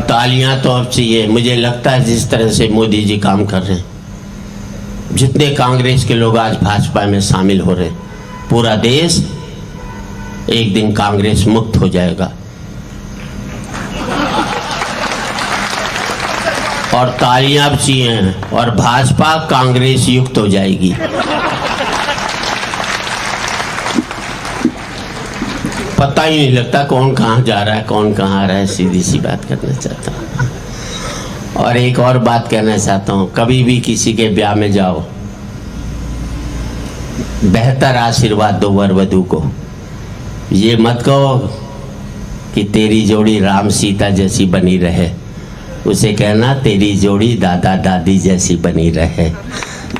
तालियां तो अब चाहिए। मुझे लगता है जिस तरह से मोदी जी काम कर रहे हैं, जितने कांग्रेस के लोग आज भाजपा में शामिल हो रहे हैं, पूरा देश एक दिन कांग्रेस मुक्त हो जाएगा। और तालियां भी चाहिए और भाजपा कांग्रेस युक्त हो जाएगी। पता ही नहीं लगता कौन कहाँ जा रहा है, कौन कहाँ आ रहा है। सीधी सी बात करना चाहता हूँ। और एक और बात कहना चाहता हूँ, कभी भी किसी के ब्याह में जाओ, बेहतर आशीर्वाद दो वर वधू को। ये मत कहो कि तेरी जोड़ी राम सीता जैसी बनी रहे, उसे कहना तेरी जोड़ी दादा दादी जैसी बनी रहे,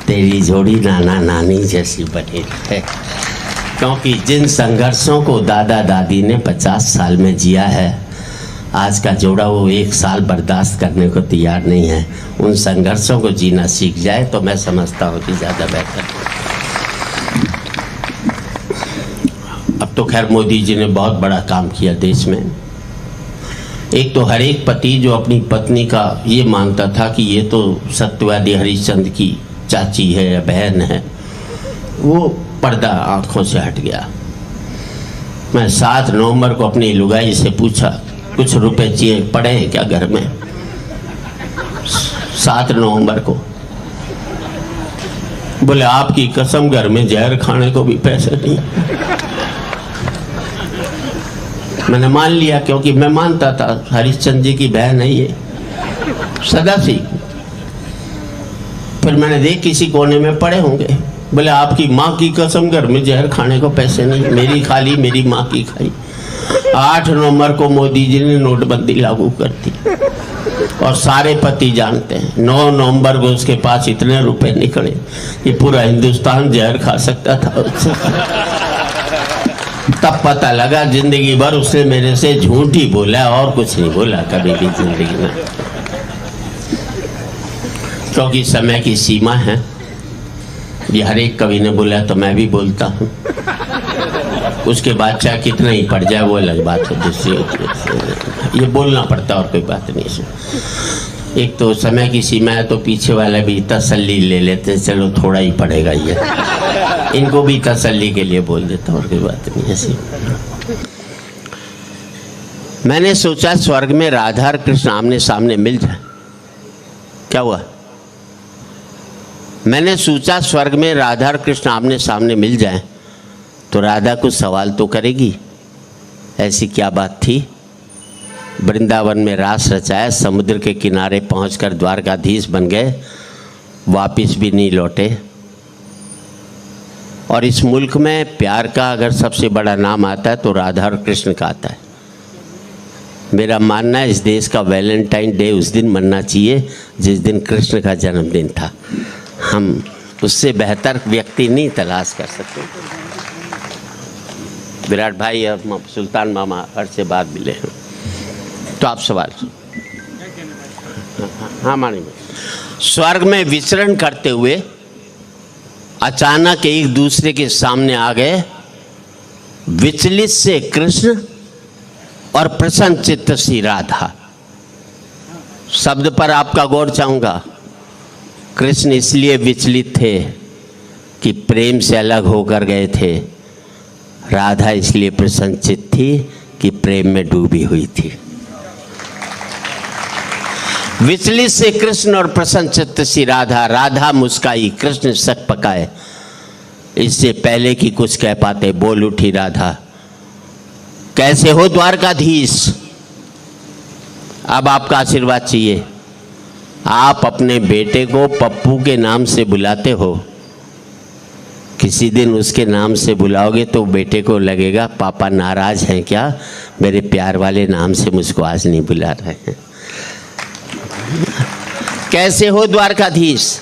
तेरी जोड़ी नाना नानी जैसी बनी रहे। क्योंकि जिन संघर्षों को दादा दादी ने 50 साल में जिया है, आज का जोड़ा वो 1 साल बर्दाश्त करने को तैयार नहीं है। उन संघर्षों को जीना सीख जाए तो मैं समझता हूँ कि ज़्यादा बेहतर है। अब तो खैर मोदी जी ने बहुत बड़ा काम किया देश में। एक तो हर एक पति जो अपनी पत्नी का ये मानता था कि ये तो सत्यवादी हरिश्चंद्र की चाची है या बहन है, वो पर्दा आंखों से हट गया। मैं 7 नवंबर को अपनी लुगाई से पूछा, कुछ रुपए चाहिए पड़े हैं क्या घर में? 7 नवंबर को बोले आपकी कसम घर में जहर खाने को भी पैसे नहीं। मैंने मान लिया, क्योंकि मैं मानता था हरिश्चंद्र जी की बहन है ये, सदा सी। फिर मैंने देख किसी कोने में पड़े होंगे। बोले आपकी माँ की कसम घर में जहर खाने को पैसे नहीं, मेरी खाली मेरी माँ की खाई। 8 नवंबर को मोदी जी ने नोटबंदी लागू कर दी और सारे पति जानते हैं 9 नवंबर को उसके पास इतने रुपए निकले कि पूरा हिंदुस्तान जहर खा सकता था उससे। तब पता लगा जिंदगी भर उसने मेरे से झूठ ही बोला और कुछ नहीं बोला कभी भी जिंदगी में। क्योंकि समय की सीमा है, ये हर एक कवि ने बोला तो मैं भी बोलता हूँ। उसके बाद चाहे कितना ही पड़ जाए वो अलग बात है, दूसरी होती है। ये बोलना पड़ता और कोई बात नहीं। एक तो समय की सीमा है तो पीछे वाले भी तसल्ली ले लेते, चलो थोड़ा ही पड़ेगा ये, इनको भी तसल्ली के लिए बोल देता और कोई बात नहीं ऐसी। मैंने सोचा स्वर्ग में राधा और कृष्ण आमने सामने मिल जाए। क्या हुआ? मैंने सोचा स्वर्ग में राधा और कृष्ण आमने सामने मिल जाए तो राधा कुछ सवाल तो करेगी। ऐसी क्या बात थी? वृंदावन में रास रचाया, समुद्र के किनारे पहुंचकर द्वारकाधीश बन गए, वापिस भी नहीं लौटे। और इस मुल्क में प्यार का अगर सबसे बड़ा नाम आता है तो राधा और कृष्ण का आता है। मेरा मानना है इस देश का वैलेंटाइन डे उस दिन मनना चाहिए जिस दिन कृष्ण का जन्मदिन था। हम उससे बेहतर व्यक्ति नहीं तलाश कर सकते। विराट भाई और सुल्तान मामा हर से बाद मिले हैं, तो आप सवाल। हाँ मानी। स्वर्ग में विचरण करते हुए अचानक एक दूसरे के सामने आ गए विचलित से कृष्ण और प्रसन्न चित्त सी राधा। शब्द पर आपका गौर चाहूंगा। कृष्ण इसलिए विचलित थे कि प्रेम से अलग होकर गए थे, राधा इसलिए प्रसन्नचित्त थी कि प्रेम में डूबी हुई थी। विचलित से कृष्ण और प्रसन्नचित्त सी राधा। राधा मुस्काई, कृष्ण सक पकाए। इससे पहले कि कुछ कह पाते बोल उठी राधा, कैसे हो द्वारकाधीश? अब आपका आशीर्वाद चाहिए। आप अपने बेटे को पप्पू के नाम से बुलाते हो, किसी दिन उसके नाम से बुलाओगे तो बेटे को लगेगा पापा नाराज हैं क्या, मेरे प्यार वाले नाम से मुझको आज नहीं बुला रहे हैं। कैसे हो द्वारकाधीश?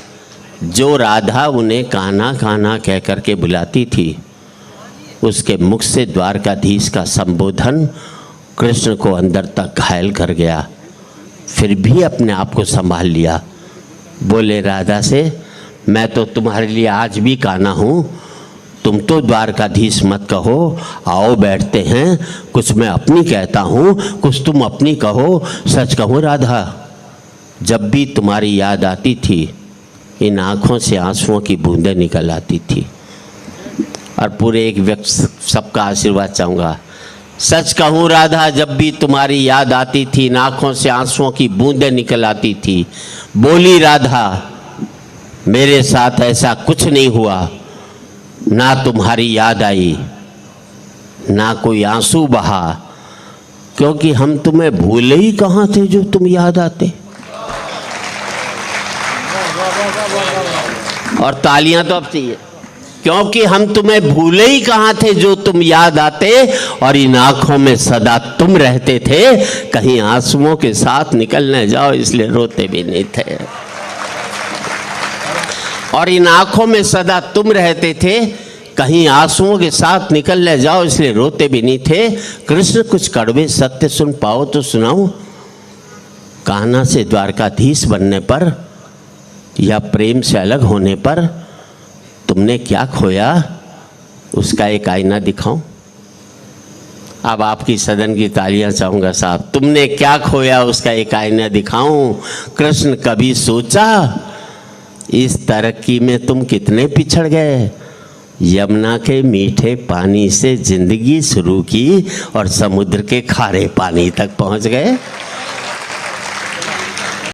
जो राधा उन्हें कान्हा कान्हा कह करके बुलाती थी, उसके मुख से द्वारकाधीश का संबोधन कृष्ण को अंदर तक घायल कर गया। फिर भी अपने आप को संभाल लिया। बोले राधा से, मैं तो तुम्हारे लिए आज भी कान्हा हूँ, तुम तो द्वारकाधीश मत कहो, आओ बैठते हैं, कुछ मैं अपनी कहता हूँ, कुछ तुम अपनी कहो। सच कहूँ राधा, जब भी तुम्हारी याद आती थी इन आँखों से आंसुओं की बूंदें निकल आती थी। और पूरे एक व्यक्ति सबका आशीर्वाद चाहूँगा। सच कहूँ राधा, जब भी तुम्हारी याद आती थी इन आँखों से आंसुओं की बूंदें निकल आती थी। बोली राधा, मेरे साथ ऐसा कुछ नहीं हुआ, ना तुम्हारी याद आई ना कोई आंसू बहा, क्योंकि हम तुम्हें भूले ही कहाँ थे जो तुम याद आते। और तालियां तो अब चाहिए, क्योंकि हम तुम्हें भूले ही कहाँ थे जो तुम याद आते। और इन आंखों में सदा तुम रहते थे, कहीं आंसुओं के साथ निकल न जाओ इसलिए रोते भी नहीं थे। और इन आंखों में सदा तुम रहते थे, कहीं आंसुओं के साथ निकल न जाओ इसलिए रोते भी नहीं थे। कृष्ण कुछ कड़वे सत्य सुन पाओ तो सुनाऊं। कान्हा से द्वारकाधीश बनने पर या प्रेम से अलग होने पर तुमने क्या खोया, उसका एक आईना दिखाऊं। अब आपकी सदन की तालियां चाहूंगा साहब। तुमने क्या खोया, उसका एक आईना दिखाऊं। कृष्ण कभी सोचा इस तरक्की में तुम कितने पिछड़ गए। यमुना के मीठे पानी से जिंदगी शुरू की और समुद्र के खारे पानी तक पहुंच गए।